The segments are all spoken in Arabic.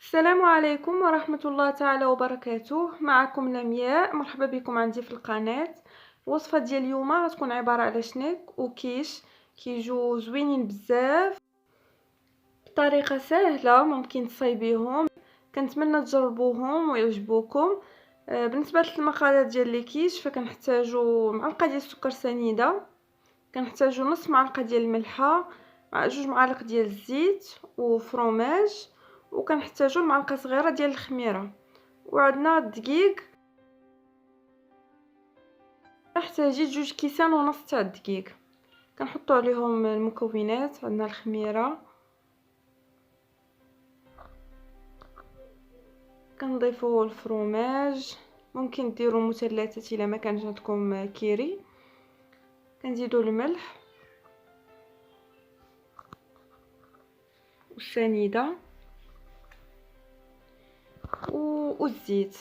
السلام عليكم ورحمة الله تعالى وبركاته. معكم لمياء، مرحبا بكم عندي في القناة. الوصفة ديال اليوم غتكون عبارة على شنيك وكيش كيجو زوينين بزاف بطريقة سهلة، ممكن تصايبيهم. كنتمنى تجربوهم ويعجبوكم. بالنسبة للمقادير ديال الكيش فكنحتاجو معلقة ديال السكر سنيدة، كنحتاجو نص معلقة ديال الملحة مع 2 معالق ديال الزيت وفرomاج، وكنحتاجو معلقة صغيرة ديال الخميرة، وعندنا الدقيق. نحتاجي 2 كيسان ونص تاع الدقيق. كنحطو عليهم المكونات، عندنا الخميرة، كنضيفو الفرomاج، ممكن ديروا مثلثات الا ما كانش عندكم كيري. كنزيدو الملح والسنيده والزيت.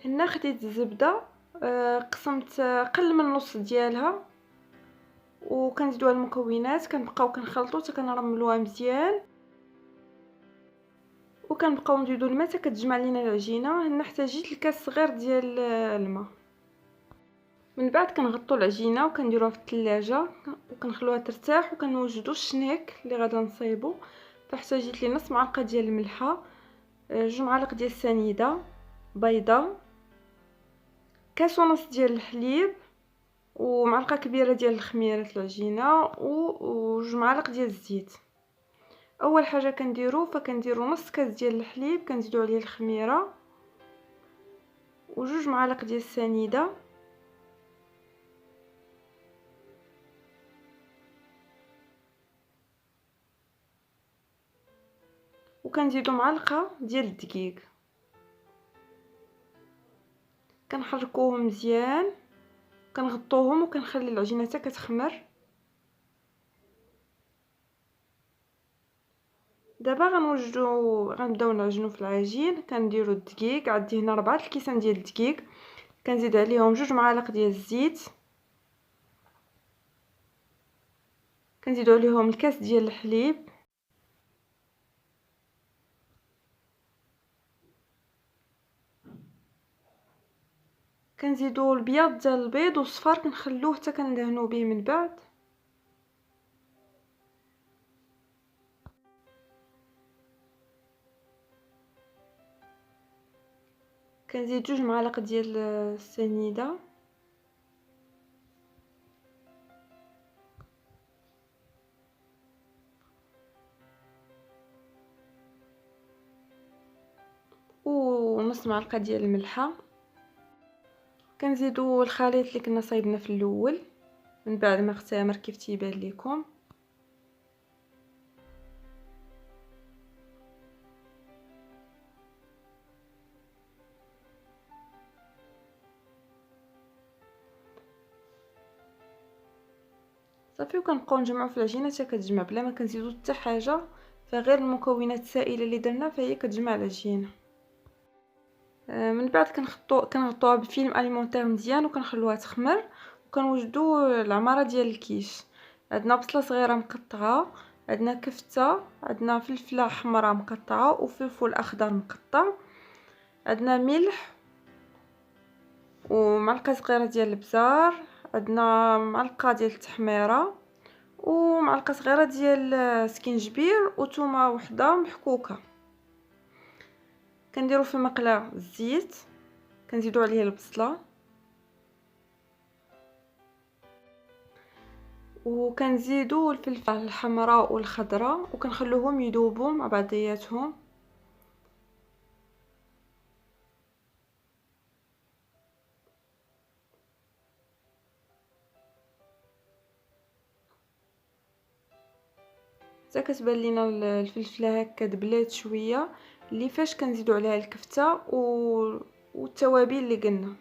هنا خديت الزبده، قسمت قل من النص ديالها، وكنزيدوها المكونات، كنبقاو كنخلطو حتى كنرملوها مزيان، وكنبقاو نزيدو الماء حتى كتجمع لينا العجينه. هنا احتاجيت الكاس صغير ديال الماء. من بعد كنغطوا العجينه وكنديروها في الثلاجه وكنخلوها ترتاح، وكنوجدوا الشنيك اللي غادا نصايبو. فاحتاجيت لي نص معلقه ديال الملحه، 2 معالق ديال السنيده، بيضه، كاس ونص ديال الحليب، ومعلقه كبيره ديال الخميره العجينه، و2 معالق ديال الزيت. اول حاجه كنديرو نص كاس ديال الحليب، كنزيدو عليه الخميره و2 معالق ديال السنيده، وكنزيدو معلقه ديال الدقيق. كنحركوهم مزيان، كنغطوهم وكنخلي العجينه حتى كتخمر. دابا غنبداو نعجنو في العجين. كنديرو الدقيق، عندي هنا 4 الكيسان ديال الدقيق، كنزيد عليهم 2 معالق ديال الزيت، كنزيدو عليهم الكاس ديال الحليب، كنزيدو البياض ديال البيض والصفار كنخلوه حتى كندهنو به من بعد. كنزيد 2 معالق ديال السنيده، ونص معلقه ديال الملحه. كنزيدو الخليط اللي كنا صايبنا في الاول من بعد ما اختمر كيف تيبان لكم. صافي، وكنبقاو نجمعو في العجينه حتى كتجمع بلا ما كنزيدو حتى حاجه، فغير المكونات السائله اللي درنا فهي كتجمع العجينه. من بعد كنغطوها بفيلم اليمونتير مزيان وكنخلوها تخمر، وكنوجدو العماره ديال الكيش. عندنا بصله صغيره مقطعه، عندنا كفته، عندنا فلفله حمراء مقطعه وفلفل اخضر مقطع، عندنا ملح ومعلقه صغيره ديال البزار، عندنا معلقه ديال التحميره ومعلقه صغيره ديال سكينجبير وثومه وحده محكوكه. كنديرو في مقله الزيت، كنزيدو عليه البصله، وكنزيدو الفلفله الحمراء والخضراء وكنخلوهم يذوبوا مع بعضياتهم. حتى كتبان لينا الفلفله هكا دبلات شويه، اللي فاش كنزيدو عليها الكفته والتوابل اللي قلنا.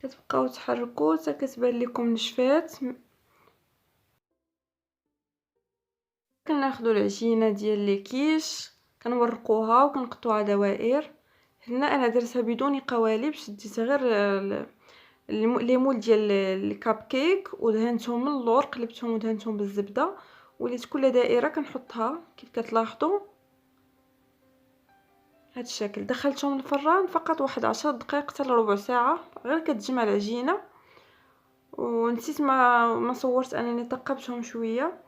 كتبقاو تحركوا حتى كتبان لكم نشفات. كناخذوا العجينه ديال لي كيش كنورقوها وكنقطعوها دوائر. هنا انا درتها بدون قوالب، شديت غير لي مول ديال الكاب كيك ودهنتهم من اللور، قلبتهم ودهنتهم بالزبده، وليت كل دائره كنحطها كيف كتلاحظوا هاد الشكل. دخلتهم الفران فقط واحد 10 دقائق حتى لربع ساعه، غير كتجمع العجينه. ونسيت ما صورت انني ثقبتهم شويه.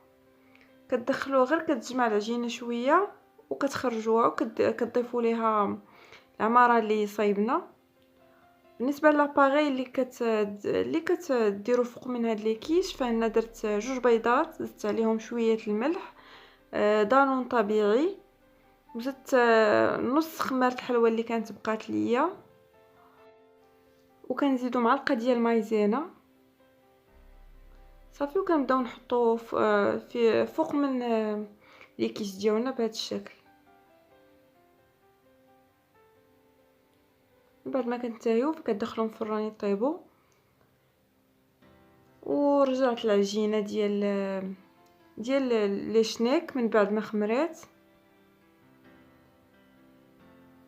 كتدخلوها غير كتجمع العجينه شويه وكتخرجوها وكتضيفوا ليها العماره اللي صايبنا. بالنسبه لاباغي اللي كتديروا فوق من هاد لي كيش، فانا درت 2 بيضات، زدت عليهم شويه الملح، دانون طبيعي، وزدت نص خماره الحلوى اللي كانت بقات ليا، وكنزيدوا معلقه ديال المايزينا صافي. وكنبداو نحطوه في فوق من لي كيش ديالنا بهذا الشكل. بعد ما كنتهيو كتدخلهم الفران يطيبوا. ورجعت العجينه ديال لي شنيك من بعد ما خمرات،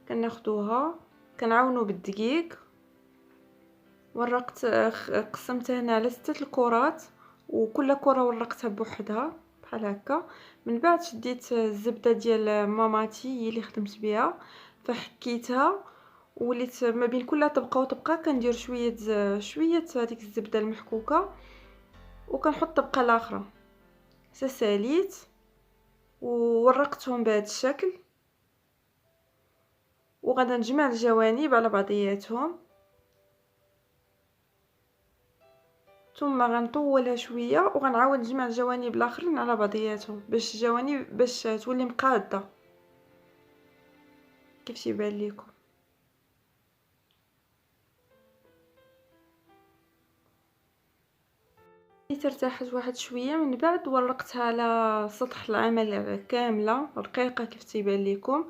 كناخذوها كنعاونوا بالدقيق. ورقت قسمتها هنا على 6 الكرات، وكل كره ورقتها بوحدها بحال هكا. من بعد شديت الزبده ديال ماماتي هي اللي خدمت بها، فحكيتها وليت ما بين كل طبقه وطبقه كندير شويه هذيك الزبده المحكوكه، وكنحط طبقه الاخرى. ساليت وورقتهم بهذا الشكل، وغادا نجمع الجوانب على بعضياتهم، ثم غنطولها شويه وغنعاود نجمع الجوانب الاخرين على بعضياتهم باش الجوانب باش تولي مقاده كيف تيبان لكم. ارتاحت واحد شويه، من بعد ورقتها على سطح العمل كامله رقيقه كيف تيبان لكم.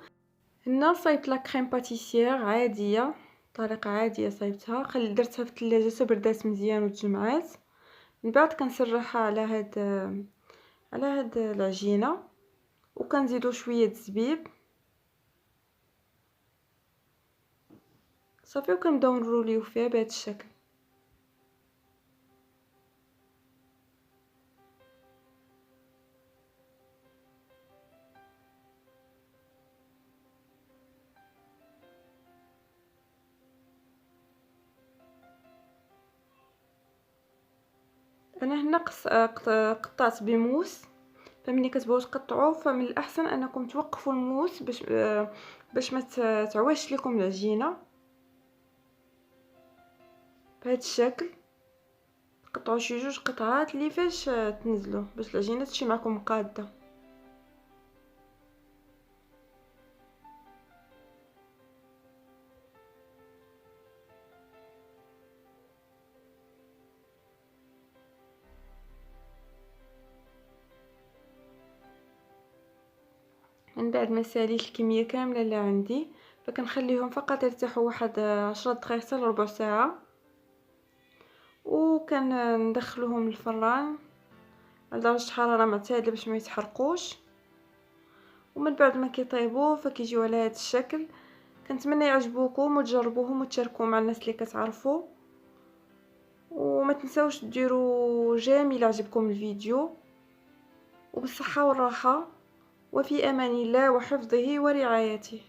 هنا صايبت لا كريم باتيسير عاديه، طريقه عاديه صايبتها، درتها في الثلاجه حتى بردات مزيان وتجمعات. من بعد كنسرحها على هاد العجينه، وكنزيدو شويه الزبيب صافي، وكنبداو نروليو فيها بهذا الشكل. انا هنا قطعت بموس، فملي كتبغيو تقطعوه فمن الاحسن انكم توقفوا الموس باش ما تعوجش لكم العجينه بهذا الشكل. قطعوا شي 2 قطعات اللي فاش تنزلوا باش العجينه تمشي معكم قاده. من بعد ما ساليت الكميه كامله اللي عندي، فكنخليهم فقط يرتاحوا واحد 10 دقائق حتى لربع ساعه، وكندخلوهم للفران على درجه حراره معتدله باش ما يتحرقوش. ومن بعد ما كيطيبوا فكيجيو على هذا الشكل. كنتمنى يعجبوكم وتجربوهم وتشاركوا مع الناس اللي كتعرفوا، وما تنساوش ديروا جيم الى عجبكم الفيديو. وبالصحه والراحه، وفي امان الله وحفظه ورعايته.